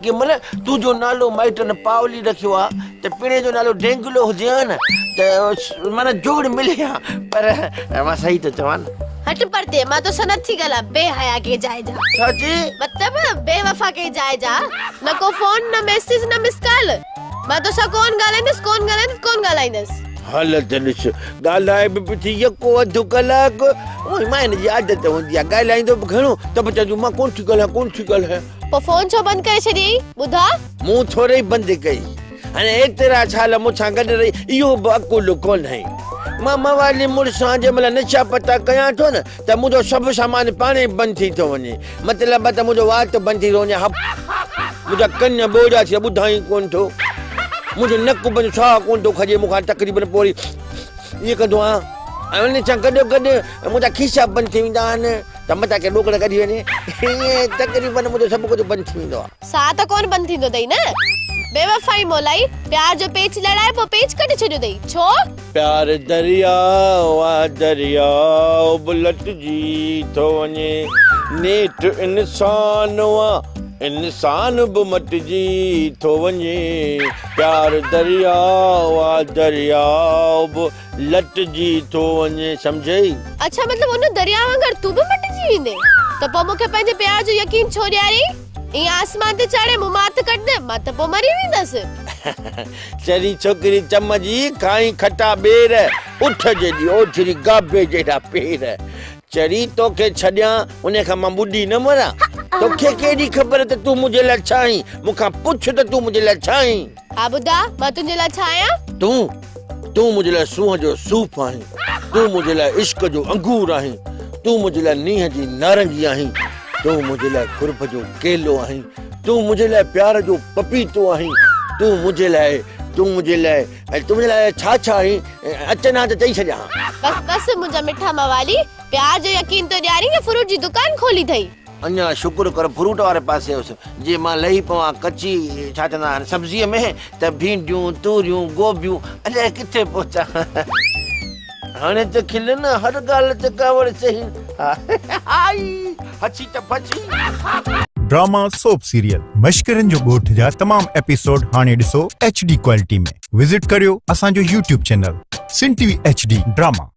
कि मतलब तू जो नालो माइट ने पावली रखियो आ ते पिणे जो नालो डेंगुलो हुजे आ न त माना जोड़ मिले आ पर मां सही तो चवान हट परते मां तो सनत थी गला बेहया के जाए जा सची मतलब बेवफा के जाए जा न को फोन न मैसेज न मिस कॉल मां तो सा कोन गालाइंदस हल तनिस गालाए भी थी यको अधु कलाक ओए माने जी आदत होंदी आ गालाइंदो घणो त बचजू मां कोन थी गल है पो फोन छो बंद करे छडी बुधा मुंह थोड़े ही बंद कई अने एतरा साल मुछा गड रही इहो अकुल कोन है मामा वाली मुड़सा जे मला नशा पता कया तो न त मुजो सब सामान पाने बंद थी तो वने मतलब त मुजो वात बंद थी रोने मुजा कन्या बोजा छे बुधाई कोन थो मुजो नक बन छा कोन थो खजे मुखा तकरीबन पोरी ये कंदो आ अने चा गड मुजा खिसा बंद थी वेंदा न त मता के डोकड़ कढी वने ये तकरीबन मुजो सब कुछ बंद थी वेंदो सा त कोन बंद थींदो दई न बेवफाई मोलाई प्यार जो पेच लड़ाए पो पेच कट छड्यो दई छो प्यार दरिया बुलट जी तो वने नेट इंसान भी मट जी तो वने प्यार दरिया लट जी तो वने समझई अच्छा मतलब उन दरिया वांगर तू भी मट जी वेंदे त पो मुखे पंहिंजे प्यार जो यकीन छो ॾियारी ई आसमान ते चढ़े मु मात कट दे मां त पो मरी वेंदस चरी छोकरी चमजी खाई खटा बेर उठ जेडी ओछरी गाबे जेडा पेर चरी तोखे छड्या उने खा मां बुडी न मरा तोखे केडी खबर त तू मुझे ला छाई मुखा पुछ त तू मुझे ला छाई आ बुधा मां तुंजे ला छाया तू मुझे ला सूह जो सूफ आहीं तू मुझे ला इश्क जो अंगूर आहीं तू मुझे ला नीह जी नारंगी आहीं तू मुझे ला खुरप जो केलो आहीं तू मुझे ला प्यार जो पपीतो आहीं तू मुझे ला छा आहीं अचना त चई छजा बस मुंजा मिठा मवाली प्यार जो यकीन तो ॾियारी ने फ्रूट जी दुकान खोली थई अन्या शुक्र कर फ्रूट वाले पासे उस जे मां लही पवा कच्ची छा चंदा सब्जी में त भींडियूं तूरियूं गोभियूं अले किथे पहुचा हाने त खिलन हर गाल त कावड़ सही आई हची त फची ड्रामा सोप सीरियल मश्करन जो गोठ जा तमाम एपिसोड हाने ॾिसो HD क्वालिटी में विजिट करियो असां जो YouTube चैनल सिन TV HD ड्रामा।